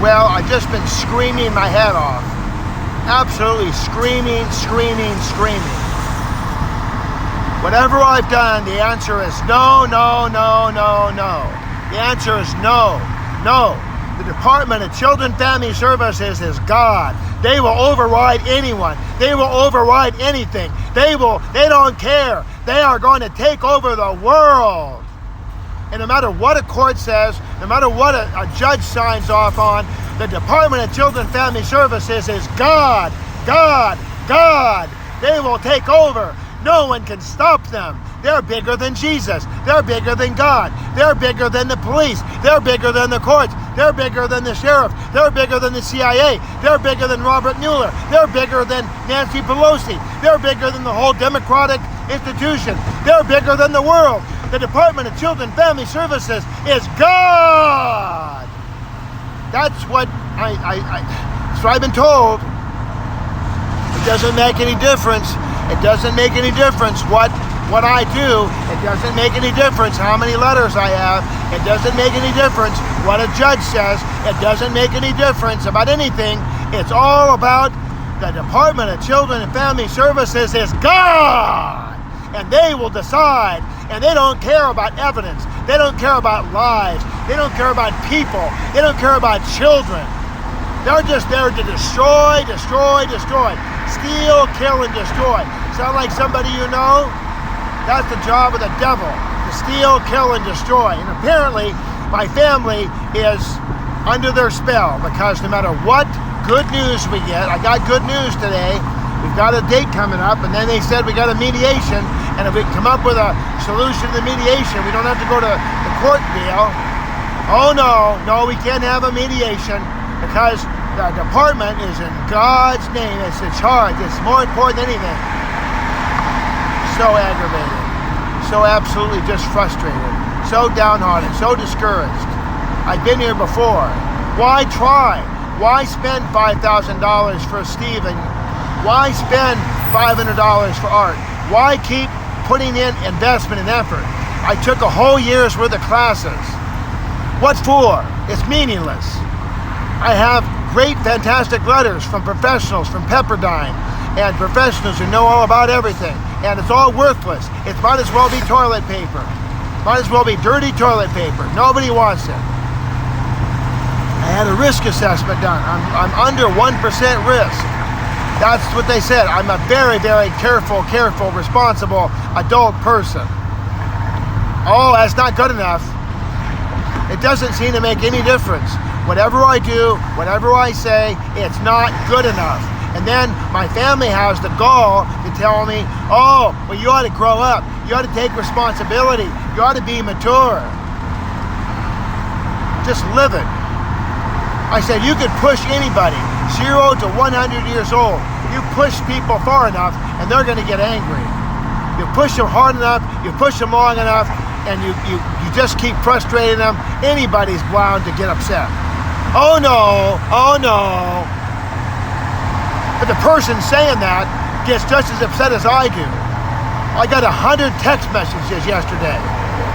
Well, I've just been screaming my head off. Absolutely screaming. Whatever I've done, the answer is no. The answer is no. The Department of Children and Family Services is God. They will override anyone. They will override anything. They don't care. They are going to take over the world. And no matter what a court says, no matter what a judge signs off on, the Department of Children and Family Services is God. They will take over. No one can stop them. They're bigger than Jesus. They're bigger than God. They're bigger than the police. They're bigger than the courts. They're bigger than the sheriff. They're bigger than the CIA. They're bigger than Robert Mueller. They're bigger than Nancy Pelosi. They're bigger than the whole Democratic institution. They're bigger than the world. The Department of Children and Family Services is God. That's what that's what I've been told. It doesn't make any difference. It doesn't make any difference what I do. It doesn't make any difference how many letters I have. It doesn't make any difference what a judge says. It doesn't make any difference about anything. It's all about the Department of Children and Family Services is God. And they will decide. And they don't care about evidence. They don't care about lives. They don't care about people. They don't care about children. They're just there to destroy. Steal, kill, and destroy. Sound like somebody you know? That's the job of the devil, to steal, kill, and destroy. And apparently, my family is under their spell, because no matter what good news we get, I got good news today. We've got a date coming up, and then they said we got a mediation, and if we come up with a solution to the mediation, we don't have to go to the court deal. Oh no, we can't have a mediation, because the department is in God's name. It's in charge. It's more important than anything. So aggravated. So absolutely just frustrated. So downhearted. So discouraged. I've been here before. Why try? Why spend $5,000 for Stephen? Why spend $500 for Art? Why keep putting in investment and effort? I took a whole year's worth of classes. What for? It's meaningless. I have great, fantastic letters from professionals from Pepperdine and professionals who know all about everything. And it's all worthless. It might as well be toilet paper. Might as well be dirty toilet paper. Nobody wants it. I had a risk assessment done. I'm under 1% risk. That's what they said. I'm a very, very careful, responsible adult person. Oh, that's not good enough. It doesn't seem to make any difference. Whatever I do, whatever I say, it's not good enough. And then my family has the gall to tell me, oh, well, you ought to grow up. You ought to take responsibility. You ought to be mature. Just live it. I said, you could push anybody, 0 to 100 years old. You push people far enough, and they're going to get angry. You push them hard enough, you push them long enough, and you just keep frustrating them. Anybody's bound to get upset. Oh no. But the person saying that gets just as upset as I do. I got 100 text messages yesterday.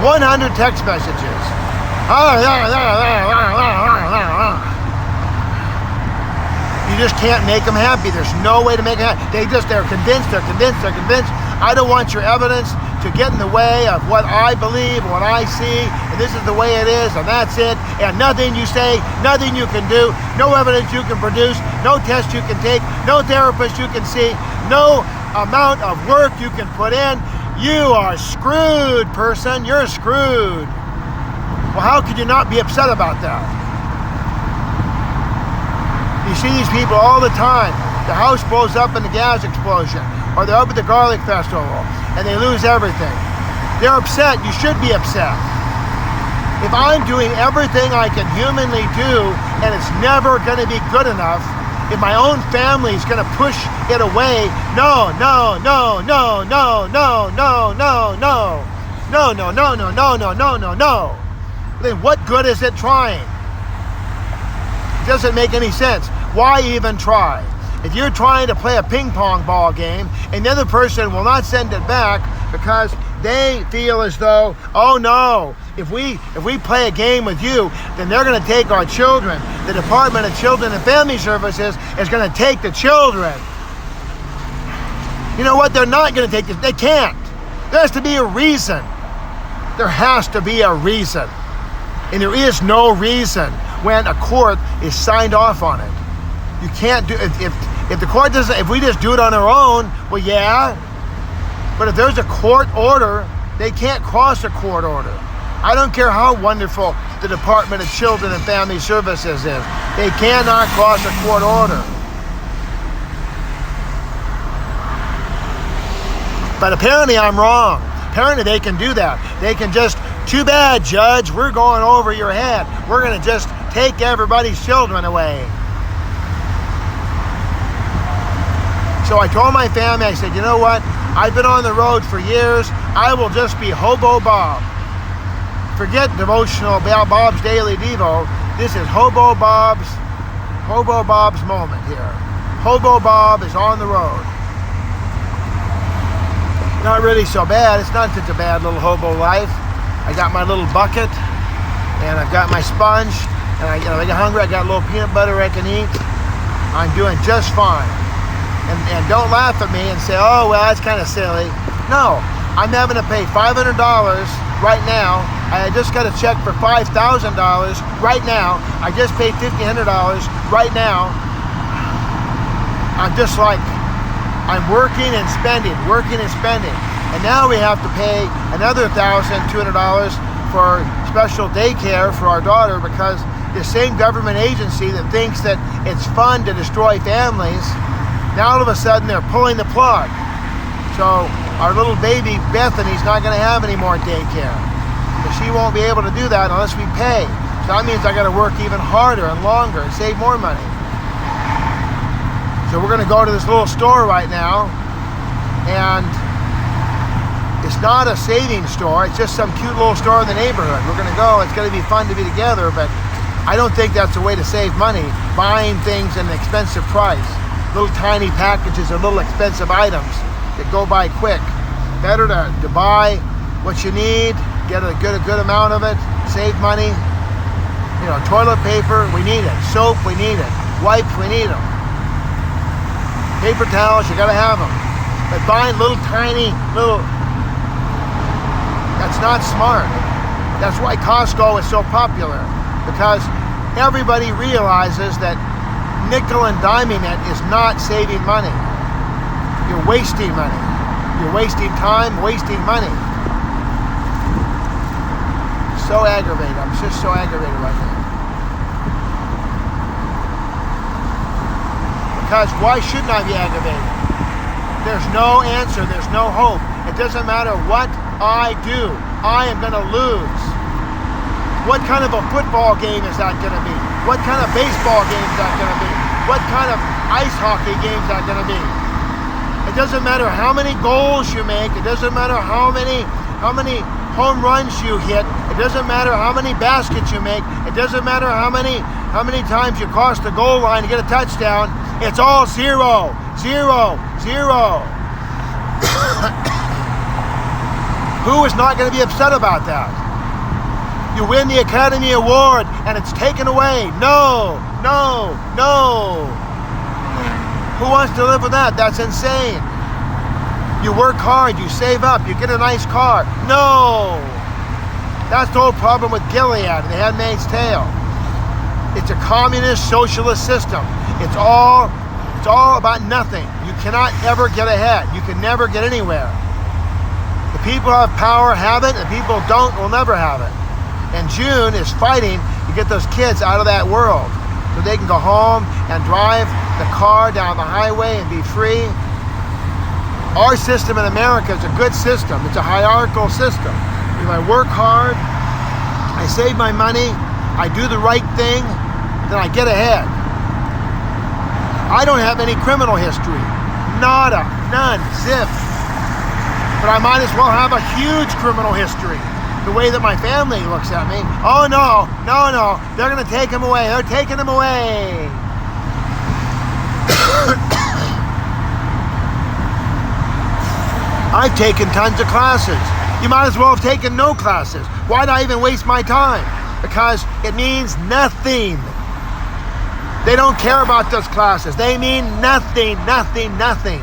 100 text messages. You just can't make them happy. There's no way to make them happy. They're convinced. I don't want your evidence to get in the way of what I believe, what I see, and this is the way it is, and that's it, and nothing you say, nothing you can do, no evidence you can produce, no test you can take, no therapist you can see, no amount of work you can put in. You are screwed, person. You're screwed. Well, how could you not be upset about that? You see these people all the time. The house blows up in the gas explosion, or they're up at the garlic festival, and they lose everything. They're upset. You should be upset. If I'm doing everything I can humanly do, and it's never going to be good enough, if my own family is going to push it away, no, then what good is it trying? It doesn't make any sense. Why even try? If you're trying to play a ping pong ball game and the other person will not send it back because they feel as though, oh no, if we play a game with you, then they're going to take our children. the Department of Children and Family Services is going to take the children. You know what? They're not going to take this. They can't. There has to be a reason. There has to be a reason. And there is no reason when a court is signed off on it. You can't do if the court doesn't, if we just do it on our own, well, yeah. But if there's a court order, they can't cross a court order. I don't care how wonderful the Department of Children and Family Services is. They cannot cross a court order. But apparently I'm wrong. Apparently they can do that. They can just, too bad, Judge, we're going over your head. We're going to just take everybody's children away. So I told my family, I said, you know what? I've been on the road for years. I will just be Hobo Bob. Forget devotional Bob's Daily Devo. This is Hobo Bob's moment here. Hobo Bob is on the road. Not really so bad. It's not such a bad little hobo life. I got my little bucket, and I've got my sponge, and I get hungry. I got a little peanut butter I can eat. I'm doing just fine. And don't laugh at me and say, oh, well, that's kind of silly. No, I'm having to pay $500 right now. I just got a check for $5,000 right now. I just paid $1,500 right now. I'm just like, I'm working and spending. And now we have to pay another $1,200 for special daycare for our daughter because the same government agency that thinks that it's fun to destroy families, now all of a sudden they're pulling the plug. So our little baby Bethany's not going to have any more daycare. But she won't be able to do that unless we pay. So that means I got to work even harder and longer and save more money. So we're going to go to this little store right now, and it's not a savings store. It's just some cute little store in the neighborhood. We're going to go. It's going to be fun to be together, but I don't think that's a way to save money, buying things at an expensive price. Little tiny packages of little expensive items that go by quick. Better to buy what you need, get a good amount of it, save money. You know, toilet paper, we need it. Soap, we need it. Wipes, we need them. Paper towels, you gotta have them. But buying that's not smart. That's why Costco is so popular, because everybody realizes that nickel and diming it is not saving money. You're wasting money. You're wasting time, wasting money. So aggravated. I'm just so aggravated right now. Because why shouldn't I be aggravated? There's no answer. There's no hope. It doesn't matter what I do. I am going to lose. What kind of a football game is that going to be? What kind of baseball game is that going to be? What kind of ice hockey game is that going to be? It doesn't matter how many goals you make. It doesn't matter how many home runs you hit. It doesn't matter how many baskets you make. It doesn't matter how many times you cross the goal line to get a touchdown. It's all 0, 0, 0. Who is not going to be upset about that? You win the Academy Award and it's taken away. No, no, no. Who wants to live with that? That's insane. You work hard, you save up, you get a nice car. No. That's the whole problem with Gilead and The Handmaid's Tale. It's a communist socialist system. It's all about nothing. You cannot ever get ahead. You can never get anywhere. The people who have power have it, and the people who don't will never have it. And June is fighting to get those kids out of that world so they can go home and drive the car down the highway and be free. Our system in America is a good system. It's a hierarchical system. If I work hard, I save my money, I do the right thing, then I get ahead. I don't have any criminal history. Nada, none, zip. But I might as well have a huge criminal history. The way that my family looks at me. Oh no, no, no, they're gonna take him away. They're taking him away. I've taken tons of classes. You might as well have taken no classes. Why'd I even waste my time? Because it means nothing. They don't care about those classes. They mean nothing, nothing, nothing.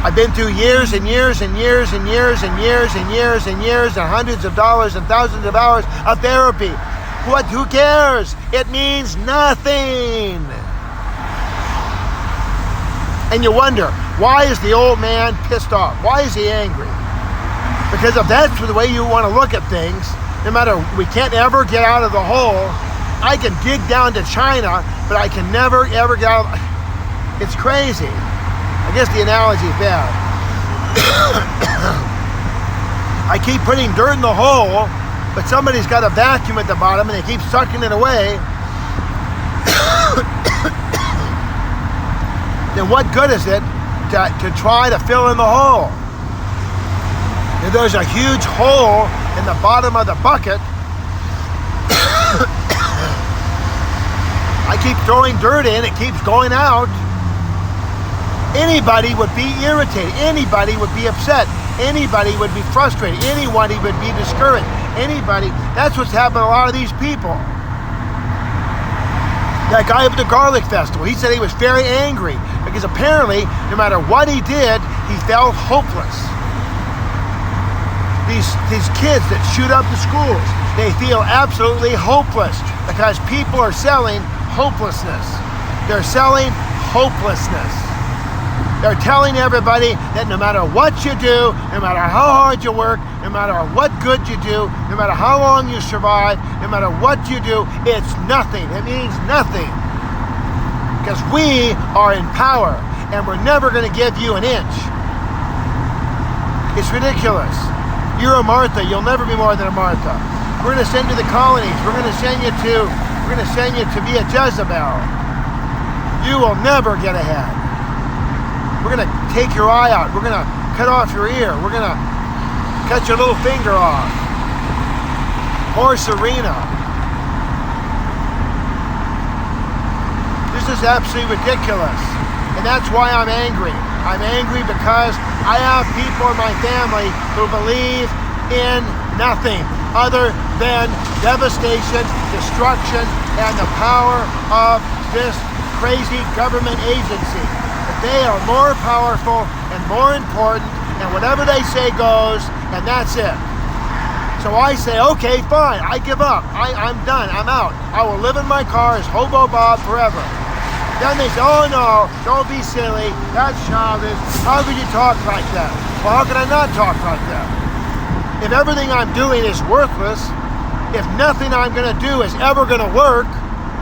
I've been through years and years and years and years and years and years and years and hundreds of dollars and thousands of hours of therapy. Who cares? It means nothing. And you wonder, why is the old man pissed off? Why is he angry? Because if that's the way you want to look at things, no matter, we can't ever get out of the hole. I can dig down to China, but I can never ever get out of, it's crazy. I guess the analogy is bad. I keep putting dirt in the hole, but somebody's got a vacuum at the bottom and they keep sucking it away. Then what good is it to try to fill in the hole? If there's a huge hole in the bottom of the bucket, I keep throwing dirt in, it keeps going out. Anybody would be irritated. Anybody would be upset. Anybody would be frustrated. Anybody would be discouraged. Anybody. That's what's happened to a lot of these people. That guy at the garlic festival, he said he was very angry because apparently, no matter what he did, he felt hopeless. These kids that shoot up the schools, they feel absolutely hopeless because people are selling hopelessness. They're selling hopelessness. They're telling everybody that no matter what you do, no matter how hard you work, no matter what good you do, no matter how long you survive, no matter what you do, it's nothing. It means nothing. Because we are in power and we're never going to give you an inch. It's ridiculous. You're a Martha. You'll never be more than a Martha. We're going to send you to the colonies. We're going to send you to be a Jezebel. You will never get ahead. We're going to take your eye out. We're going to cut off your ear. We're going to cut your little finger off. Poor Serena. This is absolutely ridiculous. And that's why I'm angry. I'm angry because I have people in my family who believe in nothing other than devastation, destruction, and the power of this crazy government agency. They are more powerful and more important, and whatever they say goes, and that's it. So I say, okay, fine, I give up. I'm done, I'm out. I will live in my car as Hobo Bob forever. Then they say, oh no, don't be silly, that's childish. How could you talk like that? Well, how can I not talk like that? If everything I'm doing is worthless, if nothing I'm gonna do is ever gonna work,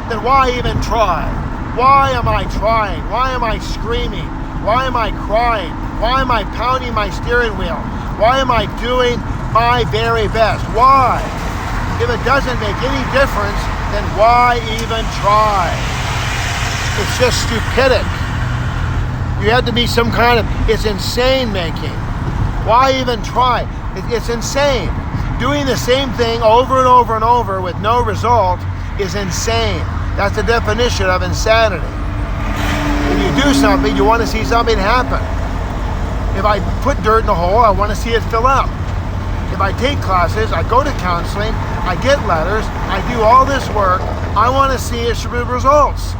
then why even try? Why am I trying? Why am I screaming? Why am I crying? Why am I pounding my steering wheel? Why am I doing my very best? Why? If it doesn't make any difference, then why even try? It's just stupidity. You have to be some kind of, it's insane making. Why even try? It's insane. Doing the same thing over and over and over with no result is insane. That's the definition of insanity. When you do something, you want to see something happen. If I put dirt in the hole, I want to see it fill up. If I take classes, I go to counseling, I get letters, I do all this work, I want to see results.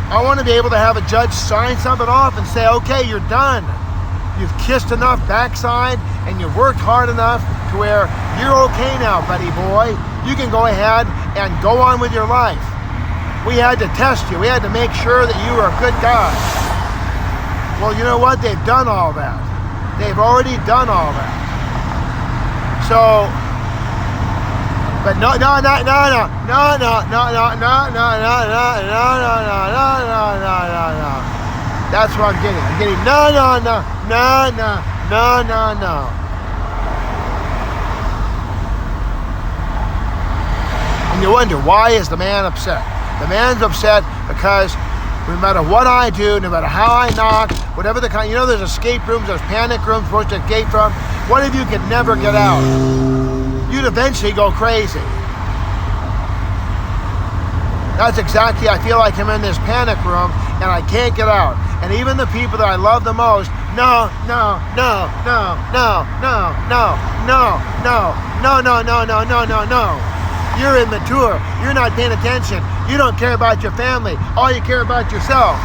I want to be able to have a judge sign something off and say, okay, you're done. You've kissed enough backside and you've worked hard enough to where you're okay now, buddy boy. You can go ahead and go on with your life. We had to test you. We had to make sure that you were a good guy. Well, you know what? They've done all that. They've already done all that. So, but no. That's what I'm getting. I'm getting no. And you wonder, why is the man upset? The man's upset because no matter what I do, no matter how I knock, whatever the kind, there's escape rooms, there's panic rooms for us to escape from. What if you could never get out? You'd eventually go crazy. That's exactly, I feel like I'm in this panic room and I can't get out. And even the people that I love the most, no. You're immature. You're not paying attention. You don't care about your family. All you care about yourself.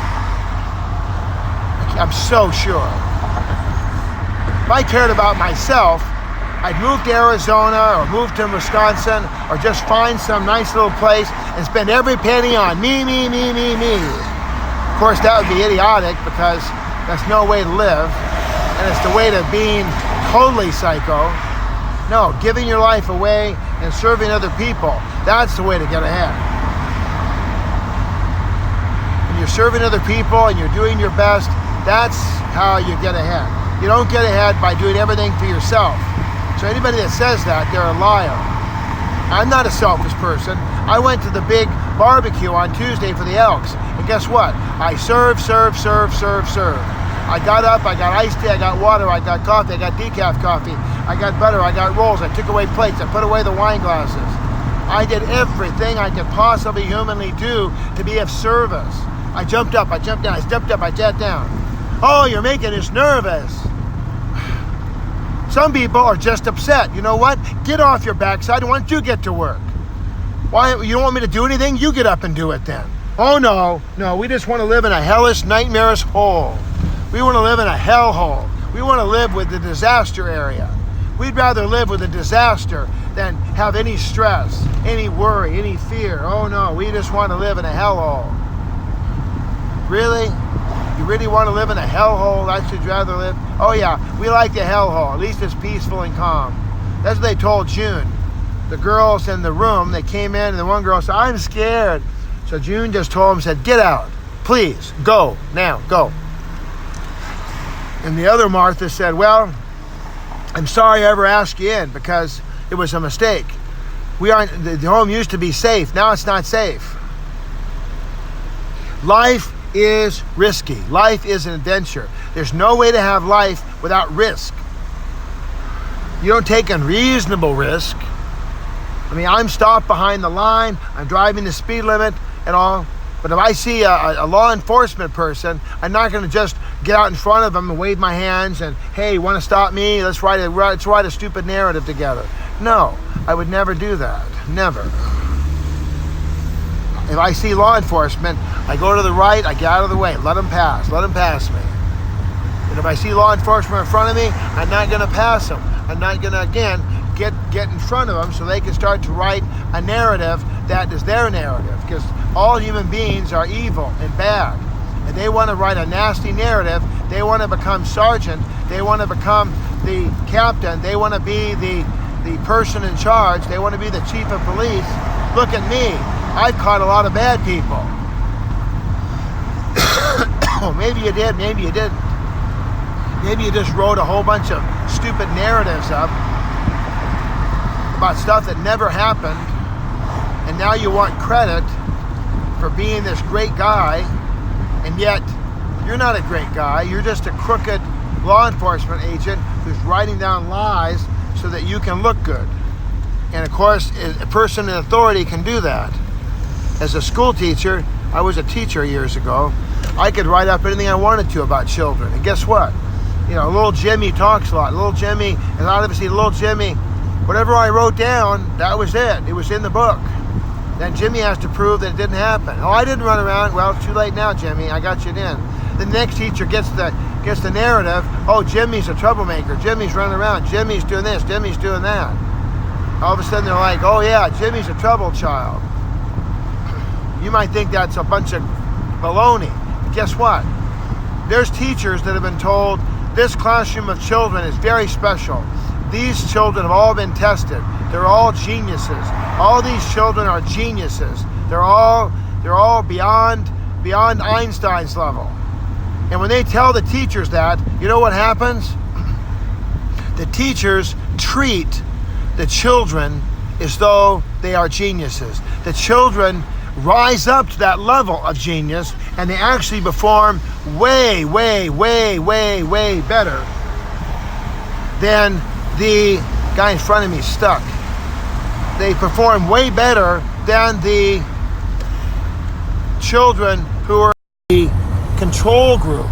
I'm so sure. If I cared about myself, I'd move to Arizona or move to Wisconsin or just find some nice little place and spend every penny on me. Of course, that would be idiotic because that's no way to live, and it's the way to being totally psycho. No, giving your life away and serving other people, that's the way to get ahead. When you're serving other people and you're doing your best, that's how you get ahead. You don't get ahead by doing everything for yourself. So anybody that says that, they're a liar. I'm not a selfish person. I went to the big barbecue on Tuesday for the Elks, and guess what? I served. I got up, I got iced tea, I got water, I got coffee, I got decaf coffee, I got butter, I got rolls, I took away plates, I put away the wine glasses. I did everything I could possibly humanly do to be of service. I jumped up, I jumped down, I stepped up, I sat down. Oh, you're making us nervous. Some people are just upset. You know what? Get off your backside. Why don't you get to work? Why? You don't want me to do anything? You get up and do it then. Oh, no, we just want to live in a hellish, nightmarish hole. We want to live in a hellhole. We want to live with the disaster area. We'd rather live with a disaster than have any stress, any worry, any fear. Oh, no, we just want to live in a hellhole. Really? You really want to live in a hellhole? That's what you'd rather live? Oh yeah, we like the hellhole. At least it's peaceful and calm. That's what they told June. The girls in the room, they came in and the one girl said, I'm scared. So June just told him, said, get out. Please, go. Now, go. And the other Martha said, well, I'm sorry I ever asked you in because it was a mistake. The home used to be safe. Now it's not safe. Life is risky. Life is an adventure. There's no way to have life without risk. You don't take unreasonable risk. I mean, I'm stopped behind the line, I'm driving the speed limit and all, but if I see a law enforcement person, I'm not going to just get out in front of them and wave my hands and, hey, you want to stop me? Let's write a stupid narrative together. No, I would never do that. Never. If I see law enforcement, I go to the right, I get out of the way, let them pass me. And if I see law enforcement in front of me, I'm not going to pass them. I'm not going to, again, get in front of them so they can start to write a narrative that is their narrative. Because all human beings are evil and bad. And they want to write a nasty narrative. They want to become sergeant. They want to become the captain. They want to be the person in charge. They want to be the chief of police. Look at me. I've caught a lot of bad people. Maybe you did, maybe you didn't. Maybe you just wrote a whole bunch of stupid narratives up about stuff that never happened, and now you want credit for being this great guy, and yet you're not a great guy. You're just a crooked law enforcement agent who's writing down lies so that you can look good. And of course, a person in authority can do that. As a school teacher, I was a teacher years ago, I could write up anything I wanted to about children. And guess what? You know, little Jimmy talks a lot. Little Jimmy, and obviously little Jimmy, whatever I wrote down, that was it. It was in the book. Then Jimmy has to prove that it didn't happen. Oh, I didn't run around. Well, it's too late now, Jimmy. I got you in. The next teacher gets the narrative. Oh, Jimmy's a troublemaker. Jimmy's running around. Jimmy's doing this. Jimmy's doing that. All of a sudden they're like, oh yeah, Jimmy's a troubled child. You might think that's a bunch of baloney. But guess what? There's teachers that have been told this classroom of children is very special. These children have all been tested. They're all geniuses. All these children are geniuses. They're all beyond Einstein's level. And when they tell the teachers that, you know what happens? The teachers treat the children as though they are geniuses. The children rise up to that level of genius, and they actually perform way better than the guy in front of me stuck. They perform way better than the children who are the control group.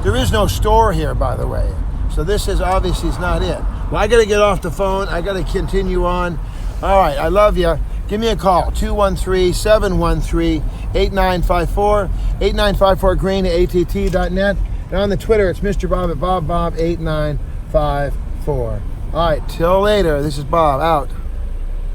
There is no store here, by the way. So this is obviously not it. Well, I got to get off the phone. I got to continue on. All right, I love you. give me a call, 213-713-8954, 8954green at att.net. And on the Twitter, it's Mr. Bob at BobBob8954. All right, till later. This is Bob, out.